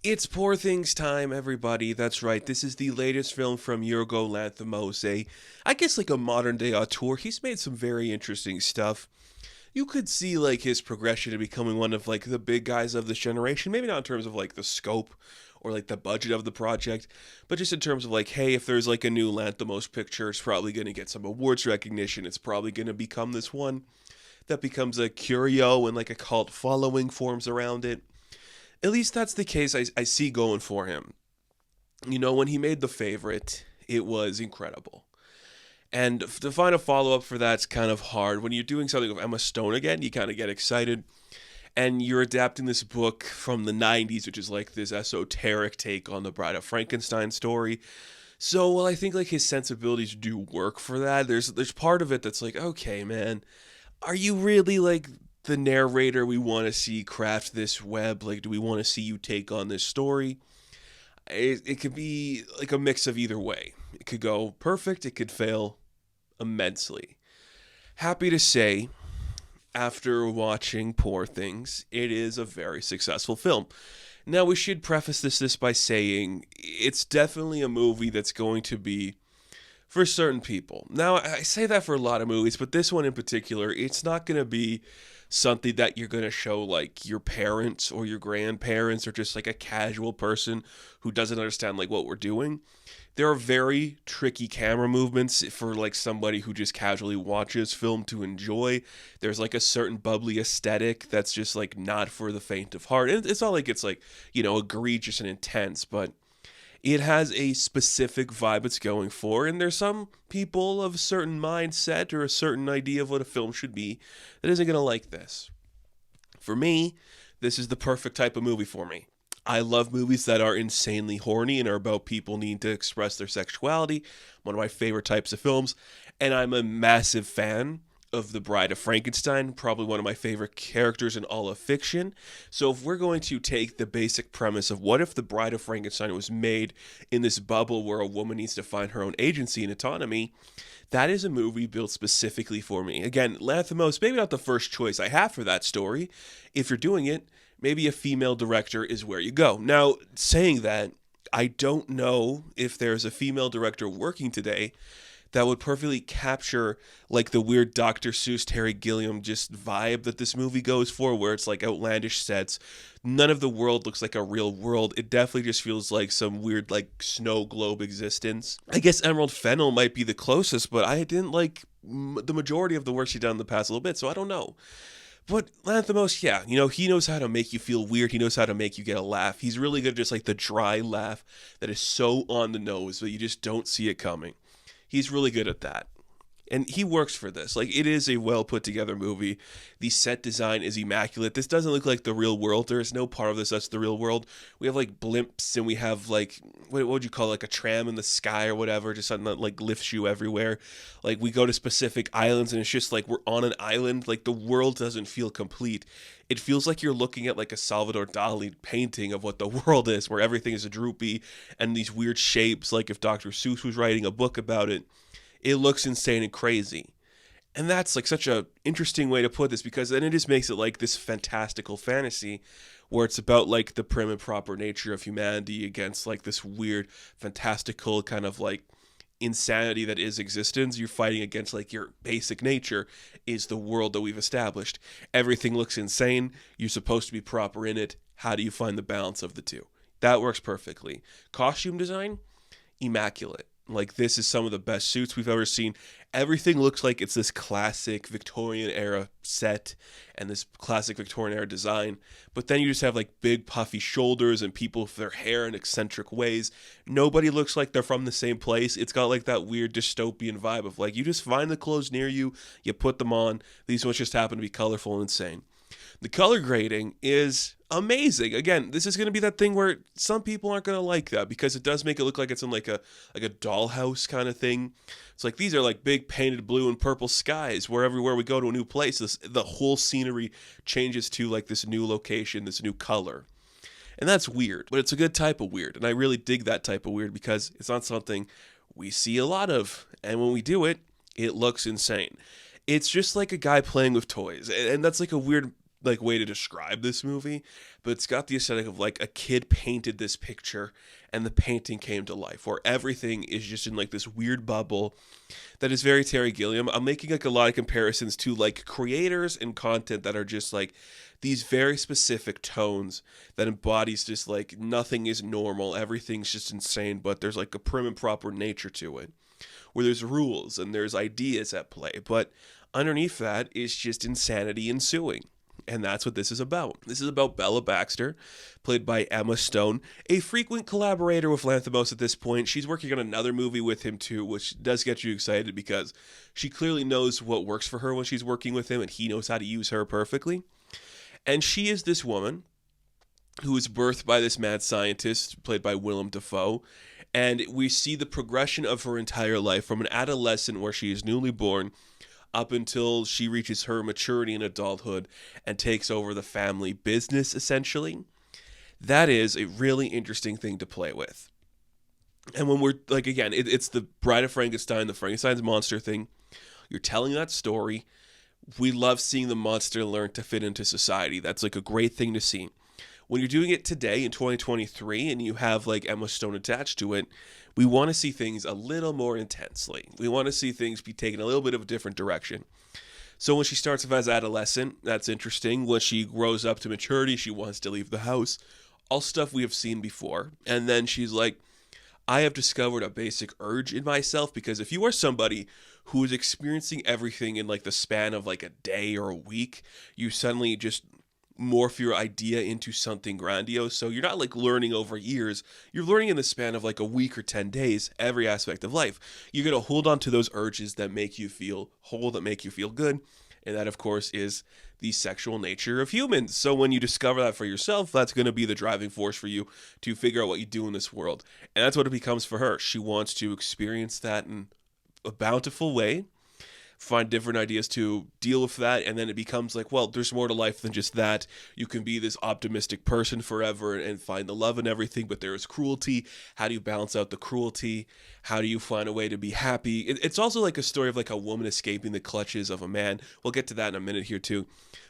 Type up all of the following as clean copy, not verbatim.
It's Poor Things time, everybody. That's right. This is the latest film from Yorgo Lanthimos, I guess like a modern day auteur. He's made some very interesting stuff. You could see like his progression to becoming one of like the big guys of this generation. Maybe not in terms of like the scope or like the budget of the project, but just in terms of like, hey, if there's like a new Lanthimos picture, it's probably going to get some awards recognition. It's probably going to become this one that becomes a curio and like a cult following forms around it. At least that's the case I see going for him. You know, when he made The Favorite, it was incredible. And to find a follow up for that's kind of hard. When you're doing something with Emma Stone again, you kind of get excited. And you're adapting this book from the 90s, which is like this esoteric take on the Bride of Frankenstein story. So, well, I think like his sensibilities do work for that. There's part of it that's like, okay, man, are you really like the narrator we want to see craft this web? Like, do we want to see you take on this story? It could be like a mix of either way. It could go perfect, it could fail immensely. Happy to say, after watching Poor Things, it is a very successful film. Now, we should preface this by saying it's definitely a movie that's going to be for certain people. Now, I say that for a lot of movies, but this one in particular, it's not going to be something that you're going to show like your parents or your grandparents or just like a casual person who doesn't understand like what we're doing. There are very tricky camera movements for like somebody who just casually watches film to enjoy. There's like a certain bubbly aesthetic that's just like not for the faint of heart. And it's not like it's like, egregious and intense, but it has a specific vibe it's going for, and there's some people of a certain mindset or a certain idea of what a film should be that isn't going to like this. For me, this is the perfect type of movie for me. I love movies that are insanely horny and are about people needing to express their sexuality. One of my favorite types of films, and I'm a massive fan of The Bride of Frankenstein, probably one of my favorite characters in all of fiction. So if we're going to take the basic premise of what if The Bride of Frankenstein was made in this bubble where a woman needs to find her own agency and autonomy, that is a movie built specifically for me. Again, Lanthimos, maybe not the first choice I have for that story. If you're doing it, maybe a female director is where you go. Now, saying that, I don't know if there's a female director working today that would perfectly capture like the weird Dr. Seuss, Terry Gilliam just vibe that this movie goes for, where it's like outlandish sets. None of the world looks like a real world. It definitely just feels like some weird like snow globe existence. I guess Emerald Fennell might be the closest, but I didn't like the majority of the work she's done in the past a little bit, so I don't know. But Lanthimos, yeah, he knows how to make you feel weird. He knows how to make you get a laugh. He's really good at just like the dry laugh that is so on the nose, but you just don't see it coming. He's really good at that. And he works for this. Like, it is a well put together movie. The set design is immaculate. This doesn't look like the real world. There is no part of this that's the real world. We have like blimps and we have like, what would you call it? Like a tram in the sky or whatever, just something that like lifts you everywhere. Like, we go to specific islands and it's just like we're on an island. Like, the world doesn't feel complete. It feels like you're looking at like a Salvador Dali painting of what the world is, where everything is droopy and these weird shapes. Like if Dr. Seuss was writing a book about it, it looks insane and crazy. And that's like such a interesting way to put this, because then it just makes it like this fantastical fantasy where it's about like the prim and proper nature of humanity against like this weird fantastical kind of like insanity that is existence. You're fighting against like your basic nature is the world that we've established. Everything looks insane. You're supposed to be proper in it. How do you find the balance of the two? That works perfectly. Costume design, immaculate. Like, this is some of the best suits we've ever seen. Everything looks like it's this classic Victorian era set and this classic Victorian era design. But then you just have like big puffy shoulders and people with their hair in eccentric ways. Nobody looks like they're from the same place. It's got like that weird dystopian vibe of like, you just find the clothes near you, you put them on. These ones just happen to be colorful and insane. The color grading is amazing. Again, this is going to be that thing where some people aren't going to like that because it does make it look like it's in like a dollhouse kind of thing. It's like these are like big painted blue and purple skies where everywhere we go to a new place, the whole scenery changes to like this new location, this new color. And that's weird, but it's a good type of weird. And I really dig that type of weird because it's not something we see a lot of. And when we do it, it looks insane. It's just like a guy playing with toys. And that's like a weird like way to describe this movie, but it's got the aesthetic of like a kid painted this picture and the painting came to life, where everything is just in like this weird bubble that is very Terry Gilliam. I'm making like a lot of comparisons to like creators and content that are just like these very specific tones that embodies just like nothing is normal, everything's just insane, but there's like a prim and proper nature to it, where there's rules and there's ideas at play, but underneath that is just insanity ensuing. And that's what this is about. This is about Bella Baxter, played by Emma Stone, a frequent collaborator with Lanthimos at this point. She's working on another movie with him too, which does get you excited because she clearly knows what works for her when she's working with him, and he knows how to use her perfectly. And she is this woman who is birthed by this mad scientist, played by Willem Dafoe. And we see the progression of her entire life from an adolescent where she is newly born up until she reaches her maturity in adulthood and takes over the family business, essentially. That is a really interesting thing to play with. And when we're, like, again, it's the Bride of Frankenstein, the Frankenstein's monster thing. You're telling that story. We love seeing the monster learn to fit into society. That's, like, a great thing to see. When you're doing it today in 2023 and you have, like, Emma Stone attached to it, we want to see things a little more intensely. We want to see things be taken a little bit of a different direction. So when she starts off as adolescent, that's interesting. When she grows up to maturity, she wants to leave the house. All stuff we have seen before. And then she's like, I have discovered a basic urge in myself, because if you are somebody who is experiencing everything in like the span of like a day or a week, you suddenly just morph your idea into something grandiose. So you're not like learning over years. You're learning in the span of like a week or 10 days, every aspect of life. You're going to hold on to those urges that make you feel whole, that make you feel good. And that, of course, is the sexual nature of humans. So when you discover that for yourself, that's going to be the driving force for you to figure out what you do in this world. And that's what it becomes for her. She wants to experience that in a bountiful way, find different ideas to deal with that, and then it becomes like, well, there's more to life than just that. You can be this optimistic person forever and find the love in everything, but there is cruelty. How do you balance out the cruelty? How do you find a way to be happy? It's also like a story of like a woman escaping the clutches of a man. We'll get to that in a minute here too.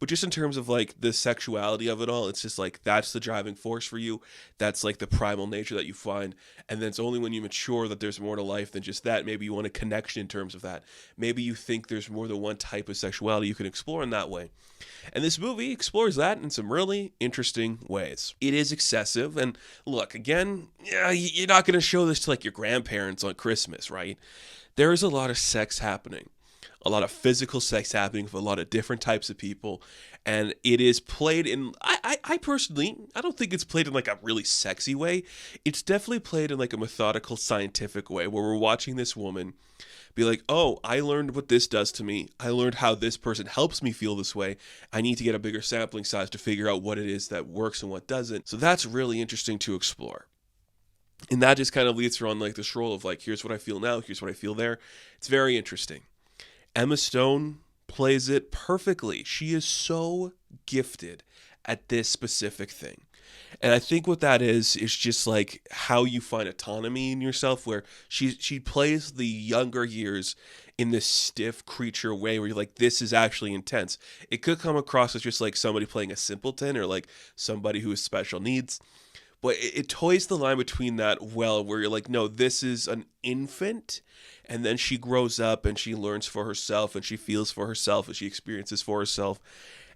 But just in terms of like the sexuality of it all, it's just like that's the driving force for you. That's like the primal nature that you find. And then it's only when you mature that there's more to life than just that. Maybe you want a connection in terms of that. Maybe you think there's more than one type of sexuality you can explore in that way. And this movie explores that in some really interesting ways. It is excessive. And look, again, yeah, you're not going to show this to like your grandparents on Christmas, right? There is a lot of sex happening. A lot of physical sex happening with a lot of different types of people, and it is played in, I personally, I don't think it's played in like a really sexy way. It's definitely played in like a methodical, scientific way, where we're watching this woman be like, oh, I learned what this does to me. I learned how this person helps me feel this way. I need to get a bigger sampling size to figure out what it is that works and what doesn't. So that's really interesting to explore. And that just kind of leads her on like this role of like, here's what I feel now, here's what I feel there. It's very interesting. Emma Stone plays it perfectly. She is so gifted at this specific thing. And I think what that is just like how you find autonomy in yourself, where she plays the younger years in this stiff creature way where you're like, this is actually intense. It could come across as just like somebody playing a simpleton or like somebody who has special needs. But it toys the line between that well, where you're like, no, this is an infant, and then she grows up and she learns for herself and she feels for herself and she experiences for herself.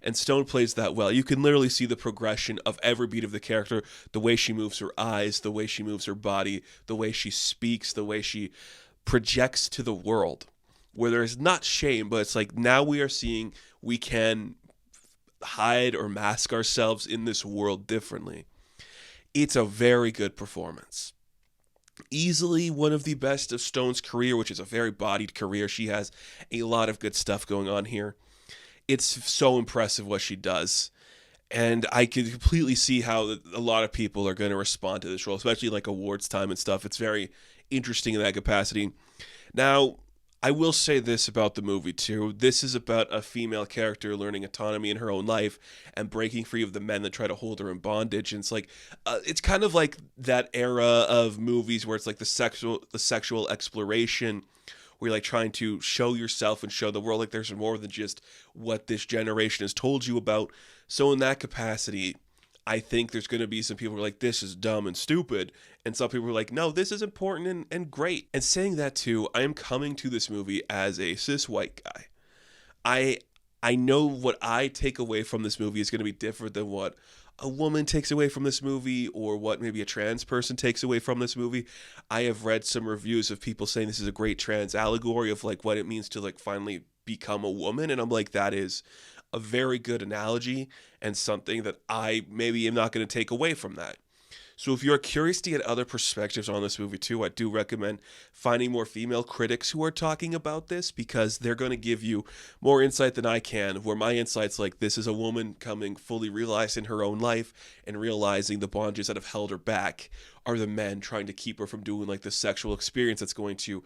And Stone plays that well. You can literally see the progression of every beat of the character, the way she moves her eyes, the way she moves her body, the way she speaks, the way she projects to the world, where there is not shame, but it's like now we are seeing we can hide or mask ourselves in this world differently. It's a very good performance. Easily one of the best of Stone's career, which is a very bodied career. She has a lot of good stuff going on here. It's so impressive what she does. And I can completely see how a lot of people are going to respond to this role, especially like awards time and stuff. It's very interesting in that capacity. Now, I will say this about the movie too. This is about a female character learning autonomy in her own life and breaking free of the men that try to hold her in bondage. And it's like, it's kind of like that era of movies where it's like the sexual exploration, where you're like trying to show yourself and show the world like there's more than just what this generation has told you about. So in that capacity, I think there's going to be some people who are like, this is dumb and stupid. And some people are like, no, this is important and great. And saying that too, I am coming to this movie as a cis white guy. I I know what I take away from this movie is going to be different than what a woman takes away from this movie or what maybe a trans person takes away from this movie. I have read some reviews of people saying this is a great trans allegory of like what it means to like finally become a woman, and I'm like, that is a very good analogy and something that I maybe am not going to take away from that. So if you're curious to get other perspectives on this movie too, I do recommend finding more female critics who are talking about this, because they're going to give you more insight than I can, where my insight's like, this is a woman coming fully realized in her own life and realizing the bondages that have held her back are the men trying to keep her from doing like the sexual experience that's going to,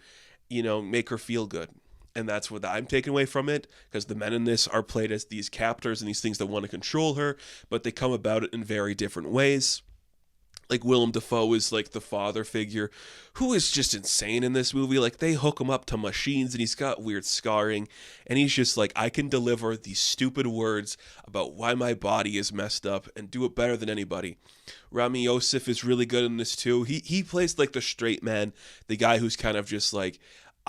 make her feel good. And that's what I'm taking away from it, because the men in this are played as these captors and these things that want to control her, but they come about it in very different ways. Like Willem Dafoe is like the father figure who is just insane in this movie. Like they hook him up to machines and he's got weird scarring, and he's just like, I can deliver these stupid words about why my body is messed up and do it better than anybody. Rami Youssef is really good in this too. He plays like the straight man, the guy who's kind of just like,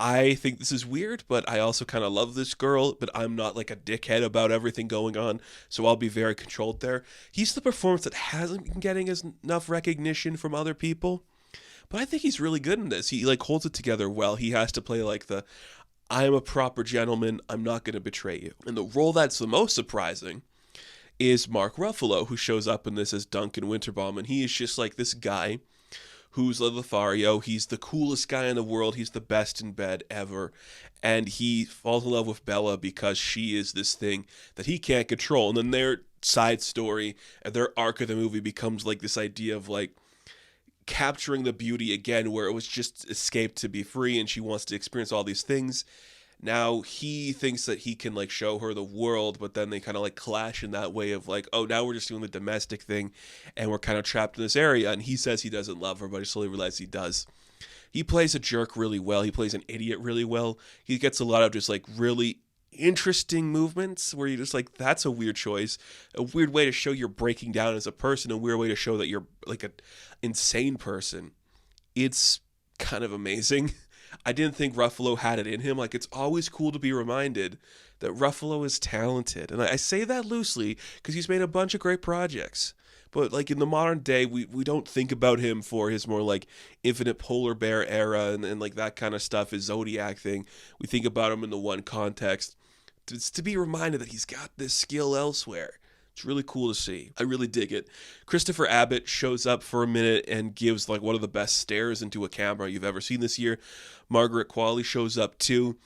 I think this is weird, but I also kind of love this girl, but I'm not like a dickhead about everything going on, so I'll be very controlled there. He's the performance that hasn't been getting enough recognition from other people, but I think he's really good in this. He like holds it together well. He has to play like the, I am a proper gentleman, I'm not going to betray you. And the role that's the most surprising is Mark Ruffalo, who shows up in this as Duncan Winterbaum, and he is just like this guy who's Lothario. He's the coolest guy in the world. He's the best in bed ever. And he falls in love with Bella because she is this thing that he can't control. And then their side story and their arc of the movie becomes like this idea of like capturing the beauty again, where it was just escaped to be free and she wants to experience all these things. Now he thinks that he can like show her the world, but then they kind of like clash in that way of like, oh, now we're just doing the domestic thing and we're kind of trapped in this area. And he says he doesn't love her, but he slowly realizes he does. He plays a jerk really well. He plays an idiot really well. He gets a lot of just like really interesting movements where you're just like, that's a weird choice, a weird way to show you're breaking down as a person, a weird way to show that you're like an insane person. It's kind of amazing. I didn't think Ruffalo had it in him. Like, it's always cool to be reminded that Ruffalo is talented. And I say that loosely because he's made a bunch of great projects. But, like, in the modern day, we don't think about him for his more, like, Infinite Polar Bear era and like, that kind of stuff, his Zodiac thing. We think about him in the one context. It's to be reminded that he's got this skill elsewhere. It's really cool to see. I really dig it. Christopher Abbott shows up for a minute and gives like one of the best stares into a camera you've ever seen this year. Margaret Qualley shows up too,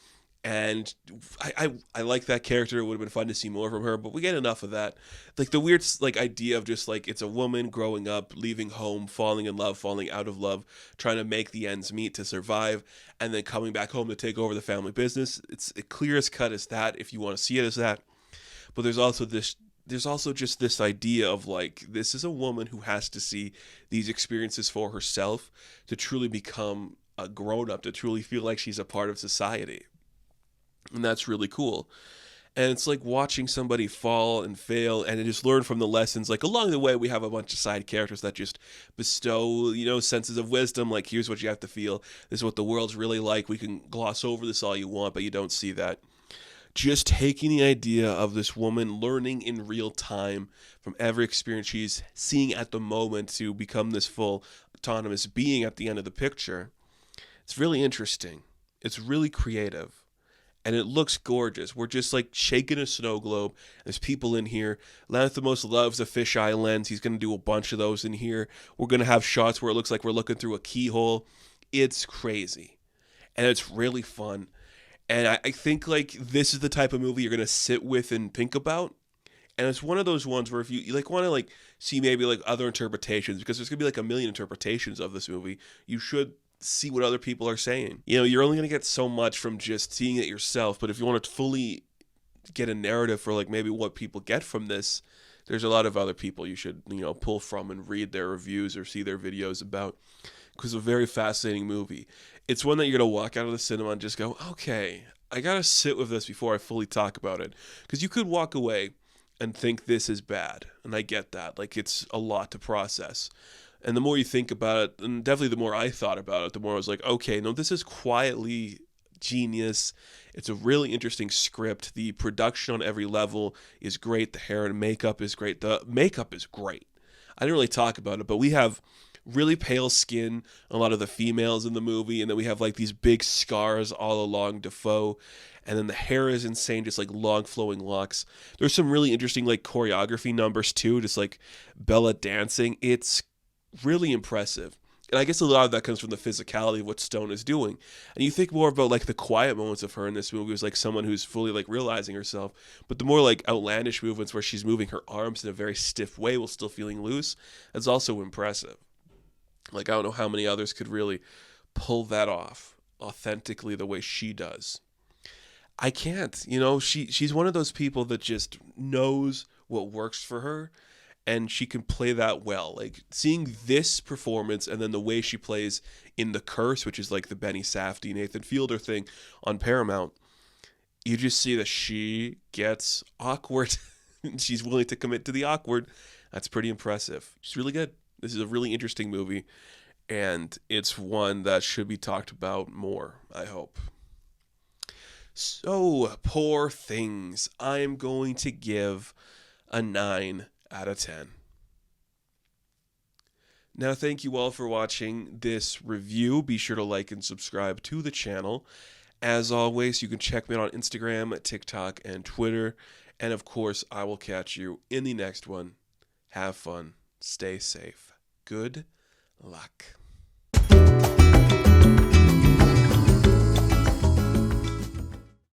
and I like that character. It would have been fun to see more from her, but we get enough of that. Like the weird like idea of just like, it's a woman growing up, leaving home, falling in love, falling out of love, trying to make the ends meet to survive, and then coming back home to take over the family business. It's clear as cut as that if you want to see it as that. But there's also just this idea of like, this is a woman who has to see these experiences for herself to truly become a grown-up, to truly feel like she's a part of society. And that's really cool. And it's like watching somebody fall and fail and just learn from the lessons. Like along the way, we have a bunch of side characters that just bestow, senses of wisdom. Like, here's what you have to feel. This is what the world's really like. We can gloss over this all you want, but you don't see that. Just taking the idea of this woman learning in real time from every experience she's seeing at the moment to become this full autonomous being at the end of the picture. It's really interesting. It's really creative. And it looks gorgeous. We're just like shaking a snow globe. There's people in here. Lanthimos loves a fisheye lens. He's going to do a bunch of those in here. We're going to have shots where it looks like we're looking through a keyhole. It's crazy. And it's really fun. And I think like this is the type of movie you're going to sit with and think about. And it's one of those ones where if you like want to like see maybe like other interpretations, because there's going to be like a million interpretations of this movie, you should see what other people are saying. You're only going to get so much from just seeing it yourself. But if you want to fully get a narrative for like maybe what people get from this, there's a lot of other people you should, pull from and read their reviews or see their videos about. Because it's a very fascinating movie. It's one that you're going to walk out of the cinema and just go, okay, I got to sit with this before I fully talk about it. Because you could walk away and think this is bad. And I get that. Like, it's a lot to process. And the more you think about it, and definitely the more I thought about it, the more I was like, okay, no, this is quietly genius. It's a really interesting script. The production on every level is great. The hair and makeup is great. The makeup is great. I didn't really talk about it, but we have really pale skin, a lot of the females in the movie, and then we have like these big scars all along Defoe, and then the hair is insane, just like long flowing locks. There's some really interesting like choreography numbers too, just like Bella dancing. It's really impressive. And I guess a lot of that comes from the physicality of what Stone is doing. And you think more about like the quiet moments of her in this movie as like someone who's fully like realizing herself, but the more like outlandish movements where she's moving her arms in a very stiff way while still feeling loose, that's also impressive. Like, I don't know how many others could really pull that off authentically the way she does. I can't. She's one of those people that just knows what works for her, and she can play that well. Like, seeing this performance and then the way she plays in The Curse, which is like the Benny Safdie, Nathan Fielder thing on Paramount, you just see that she gets awkward. She's willing to commit to the awkward. That's pretty impressive. She's really good. This is a really interesting movie, and it's one that should be talked about more, I hope. So, Poor Things. I'm going to give a 9 out of 10. Now, thank you all for watching this review. Be sure to like and subscribe to the channel. As always, you can check me out on Instagram, TikTok, and Twitter. And of course, I will catch you in the next one. Have fun. Stay safe. Good luck.